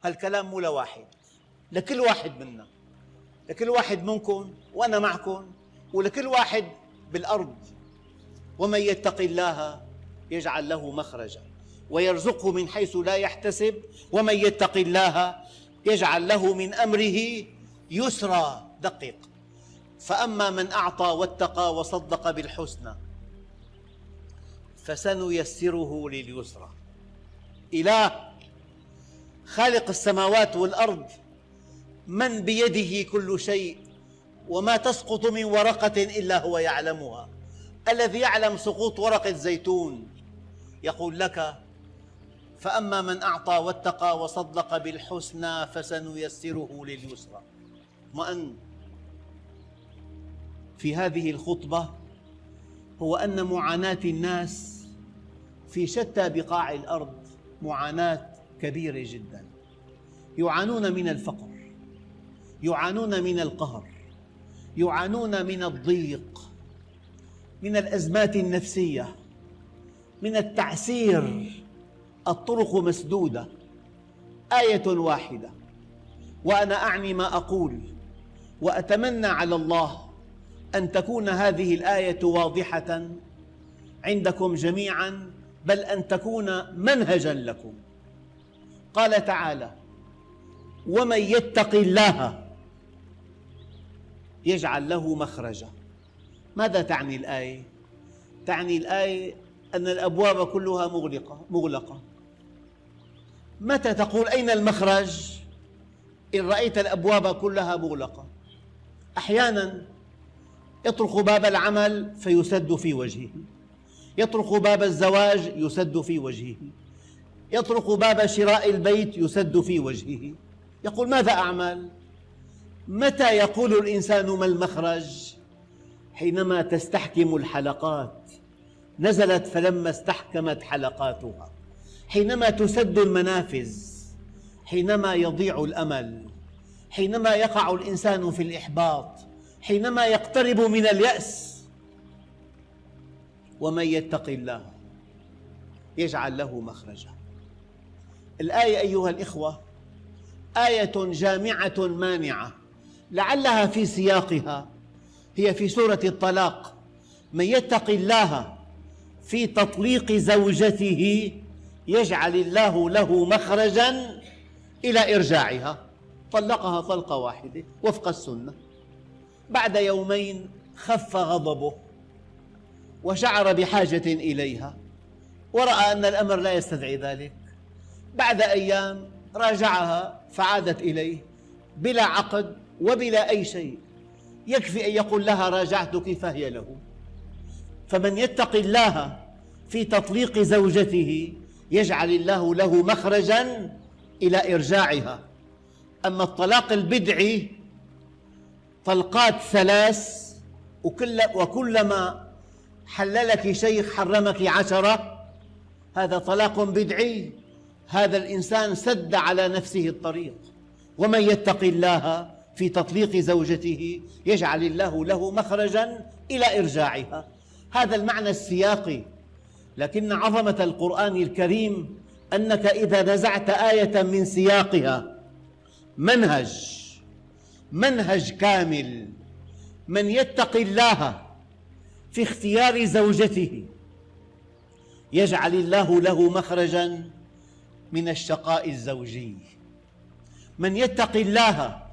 هالكلام مو لواحد، لكل واحد منا، لكل واحد منكم وأنا معكم، ولكل واحد بالأرض. ومن يتق الله يجعل له مخرجا ويرزقه من حيث لا يحتسب ومن يتق الله يجعل له من أمره يسرا. دقق: فأما من أعطى واتقى وصدق بالحسنى فسنيسره لليسرى. إله خالق السماوات والأرض، من بيده كل شيء وما تسقط من ورقة إلا هو يعلمها، الذي يعلم سقوط ورقة زيتون، يقول لك: فأما من أعطى واتقى وصدق بالحسنى فسنيسره لليسرى. اطمئن. في هذه الخطبة هو أن معاناة الناس في شتى بقاع الأرض معاناة كبيرة جدا. يعانون من الفقر، يعانون من القهر، يعانون من الضيق، من الأزمات النفسية، من التعسير. الطرق مسدودة. آية واحدة، وأنا أعني ما أقول، وأتمنى على الله أن تكون هذه الآية واضحة عندكم جميعاً، بل أن تكون منهجاً لكم. قال تعالى: ومن يتق الله يجعل له مخرجا. ماذا تعني الآية؟ تعني الآية أن الأبواب كلها مغلقة. متى تقول أين المخرج؟ إن رأيت الأبواب كلها مغلقة. أحياناً يطرق باب العمل فيسد في وجهه، يطرق باب الزواج يسد في وجهه، يطرق باب شراء البيت يسد في وجهه. يقول: ماذا أعمل؟ متى يقول الإنسان ما المخرج؟ حينما تستحكم الحلقات. نزلت فلما استحكمت حلقاتها. حينما تسد المنافذ، حينما يضيع الأمل، حينما يقع الإنسان في الإحباط، حينما يقترب من اليأس. ومن يتق الله يجعل له مخرجا. الآية أيها الإخوة آية جامعة مانعة، لعلها في سياقها هي في سورة الطلاق: من يتق الله في تطليق زوجته يجعل الله له مخرجا إلى إرجاعها. طلقها طلقة واحدة وفق السنة، بعد يومين خف غضبه وشعر بحاجة إليها ورأى أن الأمر لا يستدعي ذلك. بعد أيام راجعها فعادت إليه بلا عقد وبلا أي شيء، يكفي أن يقول لها راجعتك فهي له. فمن يتق الله في تطليق زوجته يجعل الله له مخرجا إلى إرجاعها. أما الطلاق البدعي طلقات 3، وكلما حللك شيخ حرمك 10، هذا طلاق بدعي. هذا الإنسان سد على نفسه الطريق. ومن يتق الله في تطليق زوجته يجعل الله له مخرجا إلى إرجاعها. هذا المعنى السياقي. لكن عظمة القرآن الكريم أنك إذا نزعت آية من سياقها منهج كامل. من يتق الله في اختيار زوجته يجعل الله له مخرجا من الشقاء الزوجي. من يتق الله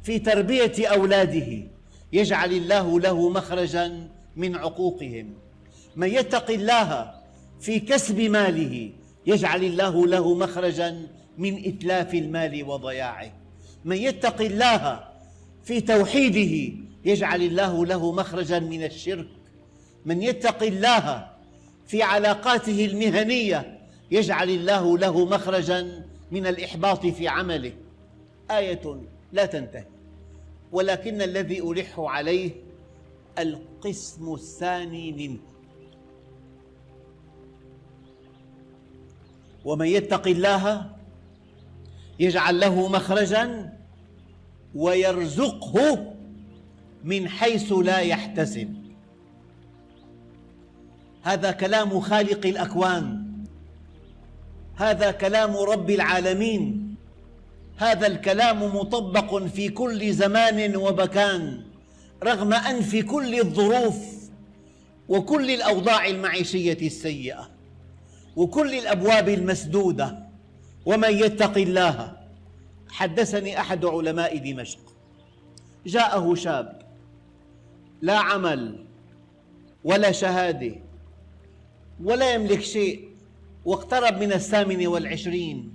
في تربية أولاده يجعل الله له مخرجا من عقوقهم. من يتق الله في كسب ماله يجعل الله له مخرجا من إتلاف المال وضياعه. من يتق الله في توحيده يجعل الله له مخرجا من الشرك. من يتق الله في علاقاته المهنية يجعل الله له مخرجا من الإحباط في عمله. آية لا تنتهي، ولكن الذي ألح عليه القسم الثاني منه: ومن يتق الله يجعل له مخرجا ويرزقه من حيث لا يحتسب. هذا كلام خالق الأكوان، هذا كلام رب العالمين. هذا الكلام مطبق في كل زمان ومكان، رغم أنف كل الظروف وكل الأوضاع المعيشية السيئة وكل الأبواب المسدودة. ومن يتق الله، حدثني أحد علماء دمشق، جاءه شاب لا عمل ولا شهادة ولا يملك شيء، واقترب من 28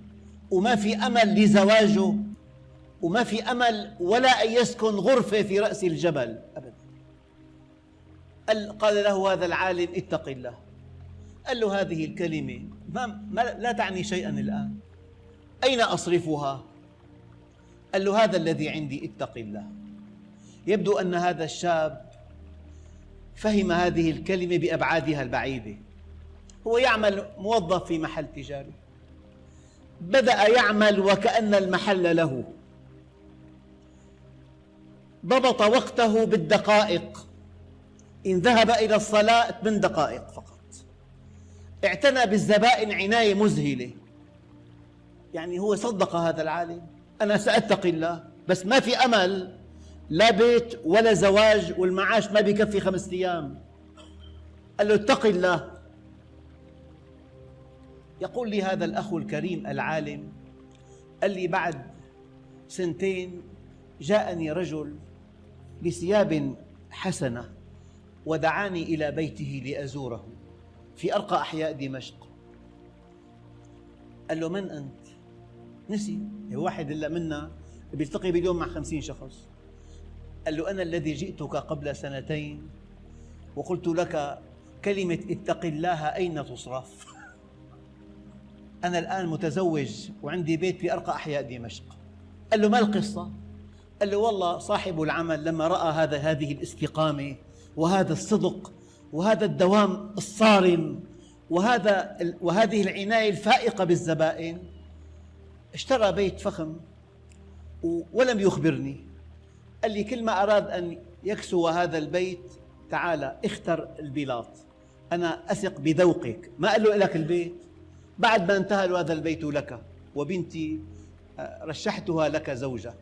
وما في أمل لزواجه وما في أمل ولا أن يسكن غرفة في رأس الجبل أبدا. قال له هذا العالم: اتق الله. قال له: هذه الكلمة لا تعني شيئا الآن، أين أصرفها؟ قال له: هذا الذي عندي، اتق الله. يبدو أن هذا الشاب فهم هذه الكلمة بأبعادها البعيدة. هو يعمل موظف في محل تجاري، بدأ يعمل وكأن المحل له، ضبط وقته بالدقائق، إن ذهب إلى الصلاة 8 دقائق فقط، اعتنى بالزبائن عناية مذهلة. يعني هو صدق هذا العالم: أنا سأتقي الله، بس ما في أمل، لا بيت ولا زواج، والمعاش ما بيكفي 5 أيام. قال له: اتق الله. يقول لي هذا الأخ الكريم العالم، قال لي: بعد 2 سنين جاءني رجل بثياب حسنة ودعاني إلى بيته لأزوره في أرقى أحياء دمشق. قال له: من أنت؟ نسي، واحد إلا منا بيلتقي باليوم مع 50 شخص. قال له: أنا الذي جئتك قبل 2 سنين وقلت لك كلمة اتق الله أين تصرف؟ أنا الآن متزوج وعندي بيت في أرقى أحياء دمشق. قال له: ما القصة؟ قال له: والله صاحب العمل لما رأى هذه الاستقامة وهذا الصدق وهذا الدوام الصارم وهذه العناية الفائقة بالزبائن، اشترى بيت فخم ولم يخبرني. قال لي: كل ما أراد أن يكسو هذا البيت: تعال اختر البلاط، أنا أثق بذوقك. ما قال له: لك البيت، بعد ما انتهى هذا البيت لك، وبنتي رشحتها لك زوجة،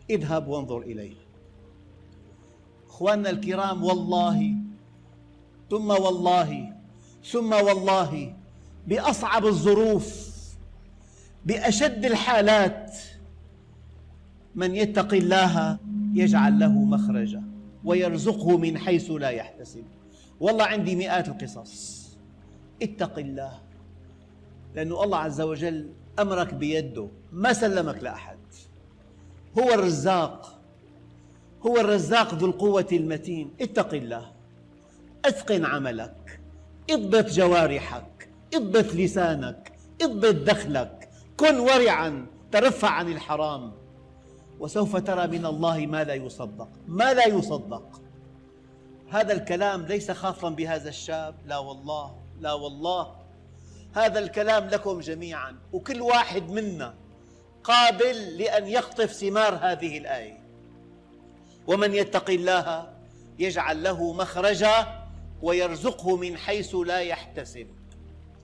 اذهب وانظر إليها. أخواننا الكرام، والله ثم والله ثم والله، بأصعب الظروف، بأشد الحالات، من يتق الله يجعل له مخرجا ويرزقه من حيث لا يحتسب. والله عندي مئات القصص. اتق الله، لأن الله عز وجل أمرك بيده، ما سلمك لأحد. هو الرزاق، هو الرزاق ذو القوة المتين. اتق الله، أتقن عملك، اضبط جوارحك، اضبط لسانك، اضبط دخلك، كن ورعاً، ترفع عن الحرام، وسوف ترى من الله ما لا يصدق، ما لا يصدق. هذا الكلام ليس خاصاً بهذا الشاب، لا والله، لا والله، هذا الكلام لكم جميعاً، وكل واحد منا قابل لأن يقطف ثمار هذه الآية. ومن يتق الله يجعل له مخرجا ويرزقه من حيث لا يحتسب.